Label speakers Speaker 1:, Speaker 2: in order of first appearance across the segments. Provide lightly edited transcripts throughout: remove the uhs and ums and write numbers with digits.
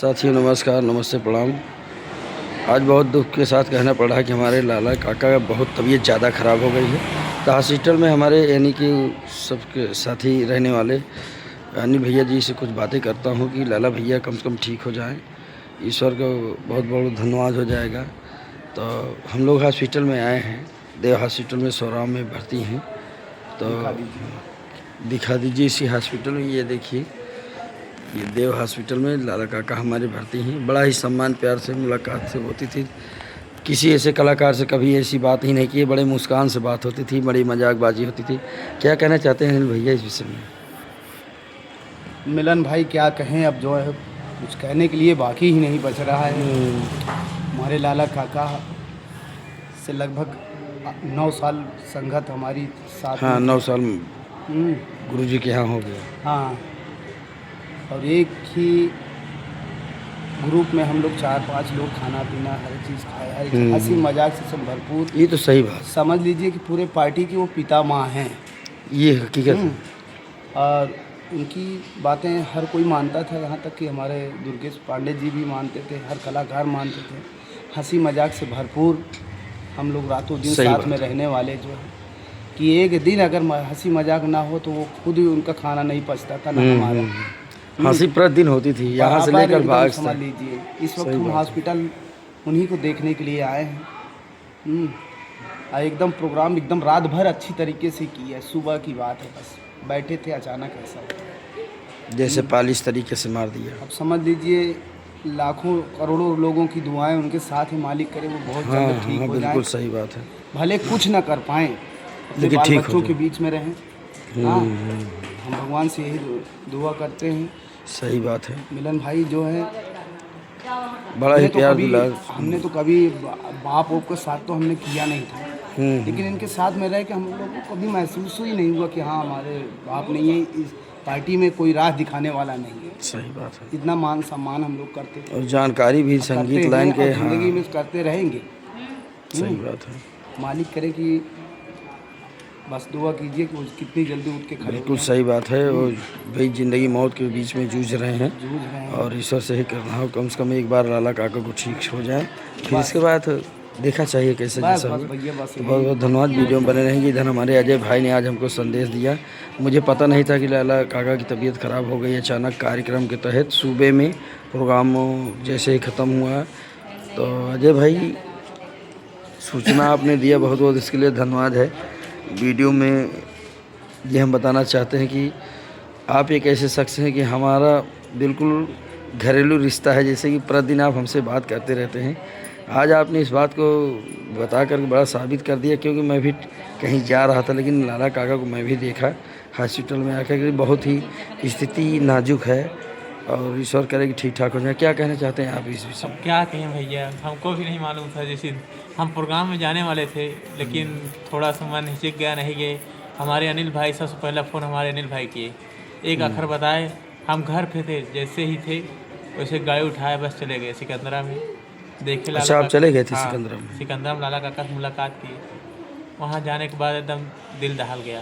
Speaker 1: साथियों नमस्कार, नमस्ते, प्रणाम। आज बहुत दुख के साथ कहना पड़ रहा है कि हमारे लाला काका का बहुत तबीयत ज़्यादा ख़राब हो गई है। तो हॉस्पिटल में हमारे यानी कि सबके साथी रहने वाले अनिल भैया जी से कुछ बातें करता हूँ कि लाला भैया कम से कम ठीक हो जाएं। ईश्वर को बहुत बहुत धन्यवाद हो जाएगा। तो हम लोग हॉस्पिटल में आए हैं, देव हॉस्पिटल में सोराव में भर्ती हैं। तो दिखा दीजिए इसी हॉस्पिटल में। ये देखिए, ये देव हॉस्पिटल में लाला काका हमारे भर्ती हैं। बड़ा ही सम्मान प्यार से मुलाकात से होती थी। किसी ऐसे कलाकार से कभी ऐसी बात ही नहीं की। बड़े मुस्कान से बात होती थी, बड़ी मजाकबाजी होती थी। क्या कहना चाहते हैं अनिल भैया इस विषय में?
Speaker 2: मिलन भाई क्या कहें, अब जो है कुछ कहने के लिए बाकी ही नहीं बच रहा है। हमारे लाला काका से लगभग 9 साल संगत हमारी साथ।
Speaker 1: हाँ, 9 साल गुरुजी के यहाँ हो गया।
Speaker 2: हाँ, और एक ही ग्रुप में हम लोग 4-5 लोग खाना पीना हर चीज़ खाया है, हंसी मजाक से सब भरपूर।
Speaker 1: ये तो सही बात,
Speaker 2: समझ लीजिए कि पूरे पार्टी की वो पिता माँ हैं।
Speaker 1: ये हकीकत है।
Speaker 2: और उनकी बातें हर कोई मानता था, यहाँ तक कि हमारे दुर्गेश पांडे जी भी मानते थे, हर कलाकार मानते थे। हंसी मजाक से भरपूर हम लोग रातों दिन साथ में रहने वाले जो है कि एक दिन अगर हंसी मजाक ना हो तो वो खुद ही उनका खाना नहीं पचता था ना हमारा।
Speaker 1: हंसी प्रतिदिन होती थी, यहाँ से लेकर भाग।
Speaker 2: समझ लीजिए इस वक्त हम हॉस्पिटल उन्हीं को देखने के लिए आए हैं। एकदम प्रोग्राम एकदम रात भर अच्छी तरीके से किया है। सुबह की बात है, बस बैठे थे, अचानक ऐसा
Speaker 1: जैसे पालिश तरीके से मार दिया।
Speaker 2: अब समझ लीजिए लाखों करोड़ों लोगों की दुआएं उनके साथ ही, मालिक करे वो बहुत जल्द ठीक हो जाए।
Speaker 1: बिल्कुल सही बात है।
Speaker 2: भले कुछ ना कर पाएँ लेकिन बाल बच्चों के बीच में रहें। हाँ, हम भगवान से यही दुआ करते हैं।
Speaker 1: सही बात है।
Speaker 2: मिलन भाई जो है
Speaker 1: बड़ा ही प्यार दिला।
Speaker 2: हमने तो कभी बाप ओप के साथ तो हमने किया नहीं था, लेकिन इनके साथ में रह के हम लोगों को कभी महसूस ही नहीं हुआ कि हाँ हमारे बाप नहीं है, इस पार्टी में कोई राह दिखाने वाला नहीं है।
Speaker 1: सही बात है।
Speaker 2: इतना मान सम्मान हम लोग करते थे
Speaker 1: और जानकारी भी संगीत लाइन के
Speaker 2: जिंदगी में करते रहेंगे।
Speaker 1: सही बात है।
Speaker 2: मालिक करे कि बस दुआ कीजिए कि वो कितनी जल्दी उठ के खड़े।
Speaker 1: बिल्कुल सही बात है। और भाई ज़िंदगी मौत के बीच में जूझ रहे हैं और ईश्वर से ही करना हो कम से कम एक बार लाला काका को ठीक हो जाए, फिर इसके बाद देखा चाहिए कैसे जैसा हो। तो बहुत बहुत धन्यवाद। वीडियो में बने रहेंगे। इधर हमारे अजय भाई ने आज हमको संदेश दिया। मुझे पता नहीं था कि लाला काका की तबीयत ख़राब हो गई। अचानक कार्यक्रम के तहत सूबे में प्रोग्राम जैसे ही ख़त्म हुआ, तो अजय भाई सूचना आपने दिया, बहुत बहुत इसके लिए धन्यवाद है। वीडियो में ये हम बताना चाहते हैं कि आप एक ऐसे शख्स हैं कि हमारा बिल्कुल घरेलू रिश्ता है। जैसे कि प्रतिदिन आप हमसे बात करते रहते हैं, आज आपने इस बात को बता कर बड़ा साबित कर दिया। क्योंकि मैं भी कहीं जा रहा था, लेकिन लाला काका को मैं भी देखा हॉस्पिटल में आकर कि बहुत ही स्थिति नाजुक है और ईश्वर करे कि ठीक ठाक हो जाए। क्या कहना चाहते हैं आप इस विषय में?
Speaker 3: क्या कहें भैया, हमको भी नहीं मालूम था। जैसे हम प्रोग्राम में जाने वाले थे, लेकिन थोड़ा सा मन हिचक गया, नहीं गए। हमारे अनिल भाई सबसे पहला फ़ोन हमारे अनिल भाई किए, एक आखिर बताए। हम घर पे थे, जैसे ही थे वैसे गाड़ी उठाए बस चले गए सिकंदरा में। देखे लाला।
Speaker 1: अच्छा, आप चले गए थे सिकंदरा में?
Speaker 3: सिकंदरा में लाला काका से मुलाकात की। वहाँ जाने के बाद एकदम दिल दहल गया।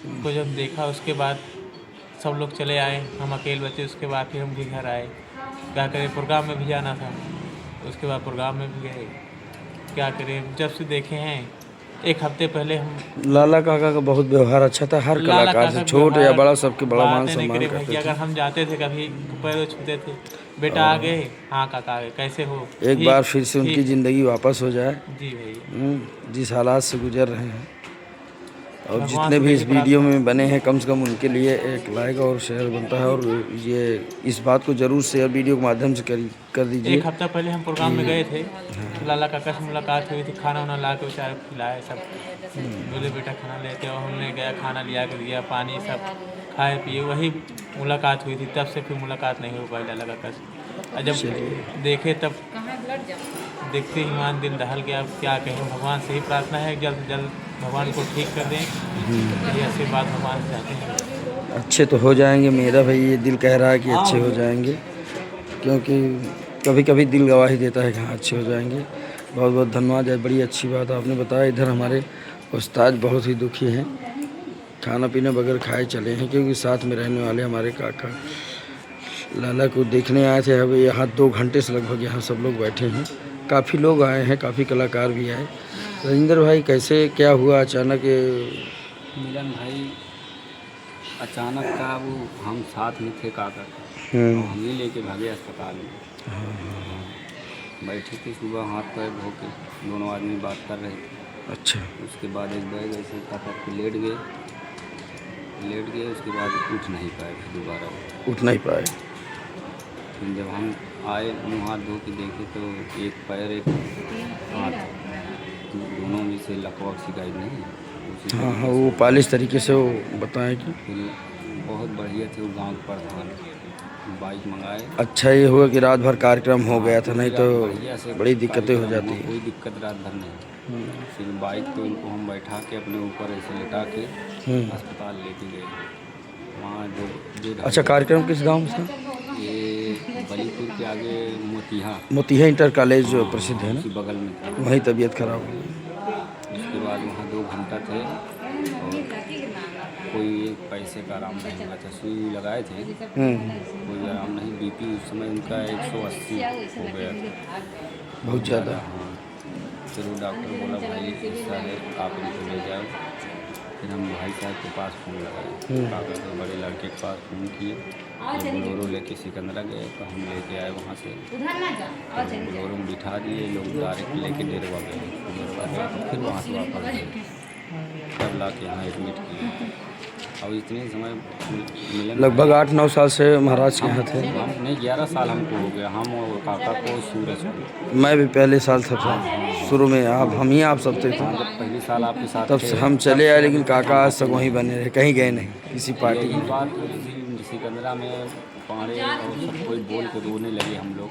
Speaker 3: उनको जब देखा उसके बाद सब लोग चले आए, हम अकेले बचे। उसके बाद फिर हम भी घर आए। क्या करें, प्रोग्राम में भी जाना था, उसके बाद प्रोग्राम में भी गए। क्या करें, जब से देखे हैं एक हफ्ते पहले हम।
Speaker 1: लाला काका का बहुत व्यवहार अच्छा था, हर कलाकार से, छोटे या बड़ा, सबके बड़ा मान सम्मान करते थे।
Speaker 3: अगर हम जाते थे कभी पैरों छूते थे, बेटा आ गए, हाँ काका आ गए, कैसे हो।
Speaker 1: एक बार फिर से उनकी ज़िंदगी वापस हो जाए।
Speaker 3: जी भैया,
Speaker 1: जिस हालात से गुजर रहे हैं। और जितने भी इस वीडियो में बने हैं, कम से कम उनके लिए एक लाइक और शेयर बनता है। और ये इस बात को जरूर शेयर वीडियो के माध्यम से कर दीजिए।
Speaker 3: एक हफ्ता पहले हम प्रोग्राम में गए थे, लाला काका से मुलाकात हुई थी। खाना वाना ला के बेचारे खिलाए, सब बोले बेटा खाना लेते, और हमने गया, खाना लिया कर दिया, पानी सब खाए पिए, वही मुलाकात हुई थी। तब से फिर मुलाकात नहीं हो पाई लाला काका से। और जब देखे तब देखते ही मान दिल दहल गया। अब क्या कहें, भगवान से ही प्रार्थना है जल्द से जल्द भगवान को ठीक कर दें। ये आशीर्वाद भगवान से चाहते हैं।
Speaker 1: अच्छे तो हो जाएंगे, मेरा भाई ये दिल कह रहा है कि अच्छे हो जाएंगे। क्योंकि कभी कभी दिल गवाही देता है कि हाँ अच्छे हो जाएंगे। बहुत बहुत धन्यवाद है, बड़ी अच्छी बात आपने बताया। इधर हमारे उस्ताद बहुत ही दुखी हैं, खाना पीना बगैर खाए चले हैं, क्योंकि साथ में रहने वाले हमारे काका लाला को देखने आए थे। अब यहाँ 2 घंटे से लगभग यहाँ सब लोग बैठे हैं। काफ़ी लोग आए हैं, काफ़ी कलाकार भी आए। राजेंद्र भाई कैसे क्या हुआ अचानक?
Speaker 4: मिलन भाई अचानक का वो हम साथ में थे काका हम ही लेके भागे अस्पताल में। बैठे थे सुबह हाथ पैर धो के दोनों आदमी बात कर रहे थे।
Speaker 1: अच्छा।
Speaker 4: उसके बाद एक बैग ऐसे काका पे लेट गए। उसके बाद उठ नहीं पाए, दोबारा
Speaker 1: उठ नहीं पाए।
Speaker 4: फिर जब हम आए मुँह हाथ धो के देखे तो एक पैर एक हाथ दोनों में से लकवा शिकायत नहीं है।
Speaker 1: हाँ हाँ, वो पालिश तरीके से वो बताएं कि
Speaker 4: फिर बहुत बढ़िया थे वो गाँव के प्रधान, बाइक मंगाए।
Speaker 1: अच्छा ये हुआ कि रात भर कार्यक्रम हो गया था, नहीं तो
Speaker 4: बढ़िया से
Speaker 1: बड़ी दिक्कतें हो जाती
Speaker 4: कार्यक्रम,
Speaker 1: हैं।
Speaker 4: कोई दिक्कत रात भर नहीं। फिर बाइक तो इनको हम बैठा के अपने ऊपर ऐसे लिटा के अस्पताल लेके गए। वहाँ जो
Speaker 1: अच्छा, कार्यक्रम किस गांव में था?
Speaker 4: ये बलीपुर के आगे
Speaker 1: मोतिहा इंटर कॉलेज जो प्रसिद्ध है ना,
Speaker 4: उसी बगल में था।
Speaker 1: वहीं तबीयत खराब हो गई।
Speaker 4: उसके बाद वहाँ 2 घंटा थे और कोई एक पैसे का आराम नहीं हुआ था। सुई लगाए थे, कोई आराम नहीं। बीपी उस समय उनका 180 हो गया था,
Speaker 1: बहुत ज़्यादा।
Speaker 4: हाँ। फिर वो डॉक्टर बोला भाई ऐसा है आप इनको ले जाओ। फिर हम भाई साहब के पास फ़ोन लगाए, काका के बड़े लड़के के पास फ़ोन किए। बोलेरो लेके सिकंदरा गए तो हम लेके आए वहाँ से। बोलेरो में बिठा दिए, लोग डायरेक्ट लेके डेरवा गए। तो फिर वहाँ से वापस गए, तब ला के यहाँ एडमिट किए। अब इतने समय मिलन
Speaker 1: लगभग 8-9 साल से महाराज के यहाँ थे।
Speaker 4: हम नहीं 11 साल हमको हो गया। हम और काका को सूरज को।
Speaker 1: मैं भी पहले साल था शुरू में, आप सब थे।
Speaker 4: जब पहले साल आपके साथ
Speaker 1: तब से हम चले आए, लेकिन काका आज तक वहीं बने रहे, कहीं गए नहीं किसी पार्टी
Speaker 4: यही
Speaker 1: में।
Speaker 4: बात सिकंदरा में पाड़े और सब कोई बोल के रोने लगे हम लोग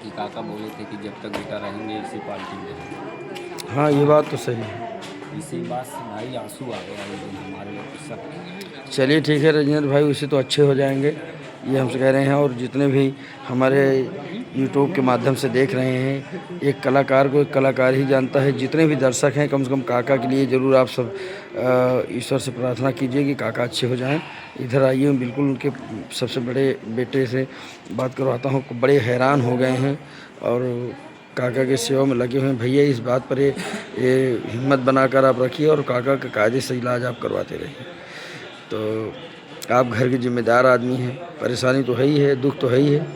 Speaker 4: कि काका बोले थे कि जब तक बेटा रहेंगे इसी पार्टी में रहेंगे।
Speaker 1: हाँ, ये बात तो सही है।
Speaker 4: इसी बात से भाई आंसू आ गया उस दिन हमारे लोग सब।
Speaker 1: चलिए ठीक है राजेंद्र भाई, उससे तो अच्छे हो जाएंगे, ये हमसे कह रहे हैं। और जितने भी हमारे यूट्यूब के माध्यम से देख रहे हैं, एक कलाकार को एक कलाकार ही जानता है। जितने भी दर्शक हैं, कम से कम काका के लिए ज़रूर आप सब ईश्वर से प्रार्थना कीजिए कि काका अच्छे हो जाएं। इधर आइए, बिल्कुल उनके सबसे बड़े बेटे से बात करवाता हूँ। बड़े हैरान हो गए हैं और काका के सेवा में लगे हुए हैं। भैया इस बात पर ये हिम्मत बनाकर आप रखिए और काका का कायदे से इलाज आप करवाते रहिए। तो आप घर के जिम्मेदार आदमी हैं, परेशानी तो है ही है, दुख तो है ही है,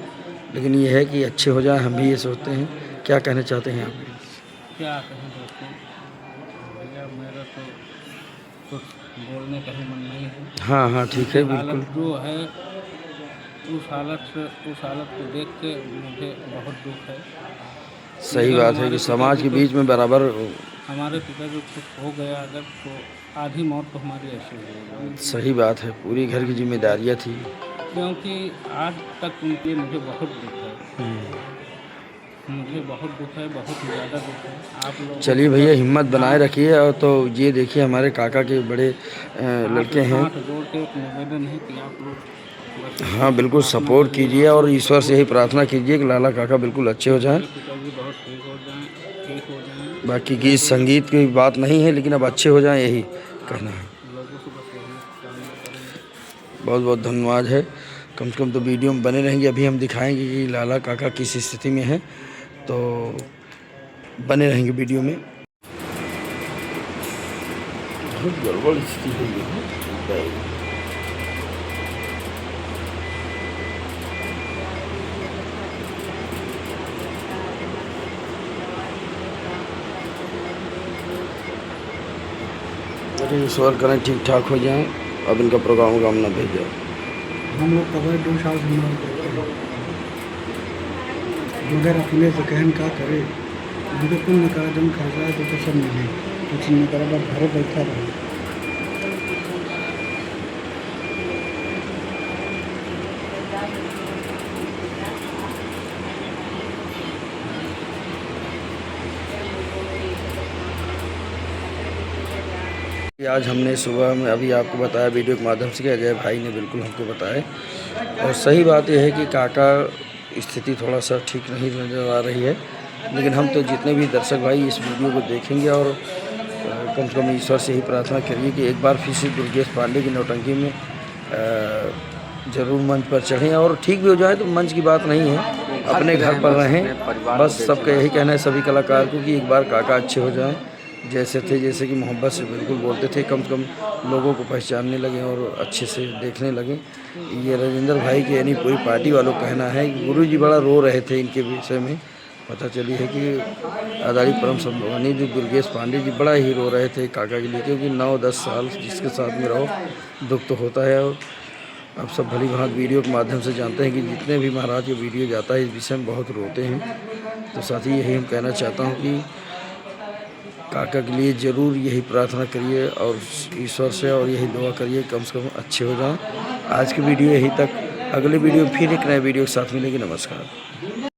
Speaker 1: लेकिन ये है कि अच्छे हो जाए, हम भी ये सोचते हैं। क्या कहना चाहते हैं आप?
Speaker 5: क्या कहें दोस्तों, भैया मेरा तो कुछ बोलने का ही मन नहीं है।
Speaker 1: हाँ हाँ, ठीक है, बिल्कुल।
Speaker 5: हालत जो है उस हालत को देख के मुझे बहुत दुख है।
Speaker 1: सही बात है कि समाज के बीच में बराबर।
Speaker 5: हमारे पिता जो कुछ हो गया अगर तो आधी मौत तो हमारी ऐसी हो गई।
Speaker 1: सही बात है, पूरी घर की जिम्मेदारियाँ थी।
Speaker 5: क्योंकि आज तक उनके मुझे बहुत दुख है, मुझे बहुत दुख है, बहुत ज़्यादा दुख है। आप लोग
Speaker 1: चलिए भैया, हिम्मत बनाए रखिए। और तो ये देखिए हमारे काका के बड़े लड़के हैं।
Speaker 5: हाथ जोड़ के एक निवेदन है कि आप लोग
Speaker 1: हाँ, बिल्कुल सपोर्ट कीजिए और ईश्वर से यही प्रार्थना कीजिए कि लाला काका बिल्कुल अच्छे हो जाएं।
Speaker 5: पिताजी बहुत ठीक हो जाएं।
Speaker 1: बाकी गीत संगीत की बात नहीं है, लेकिन अब अच्छे हो जाएं, यही कहना है।
Speaker 5: लोगों से बस यही कामना करेंगे।
Speaker 1: बहुत बहुत धन्यवाद है। कम से कम तो वीडियो में बने रहेंगे। अभी हम दिखाएंगे कि लाला काका किस स्थिति में है, तो बने रहेंगे वीडियो में। बहुत गड़बड़ स्थिति है ये। ईश्वर करें ठीक ठाक हो जाएं, अब इनका प्रोग्राम ना भेजा।
Speaker 2: हम लोग कभी 2 साल से नहीं करते हैं, मगर अपने से कहन का करे, मुझे पुण्य का जम खर्चा है तो सब मिले, कुछ नहीं करा, बस घर बैठा रहे।
Speaker 1: आज हमने सुबह में अभी आपको बताया वीडियो के माध्यम से कि अजय भाई ने बिल्कुल हमको बताया। और सही बात यह है कि काका स्थिति थोड़ा सा ठीक नहीं नज़र आ रही है, लेकिन हम तो जितने भी दर्शक भाई इस वीडियो को देखेंगे और कम से कम ईश्वर से ही प्रार्थना करिए कि एक बार फिर से दुर्गेश पांडे की नौटंकी में ज़रूर मंच पर चढ़ें, और ठीक भी हो जाए तो मंच की बात नहीं है, अपने घर पर रहें। बस सबका यही कहना है सभी कलाकार को कि एक बार काका अच्छे हो जाएं, जैसे थे, जैसे कि मोहब्बत से बिल्कुल बोलते थे, कम से कम लोगों को पहचानने लगें और अच्छे से देखने लगें। ये राजेंद्र भाई के यानी पूरी पार्टी वालों का कहना है कि गुरुजी बड़ा रो रहे थे इनके विषय में। पता चली है कि आदरणीय परम सम्मानी जो दुर्गेश पांडे जी बड़ा ही रो रहे थे काका के लिए, क्योंकि 9-10 साल जिसके साथ में रहो दुख तो होता है। और आप सब भली भांत वीडियो के माध्यम से जानते हैं कि जितने भी महाराज ये वीडियो जाता है इस विषय में बहुत रोते हैं। तो साथ ही यही हम कहना चाहता हूँ कि काका के लिए ज़रूर यही प्रार्थना करिए और ईश्वर से, और यही दुआ करिए कम से कम अच्छे हो जाएं। आज की वीडियो यही तक, अगले वीडियो फिर एक नए वीडियो के साथ मिलेंगे। नमस्कार।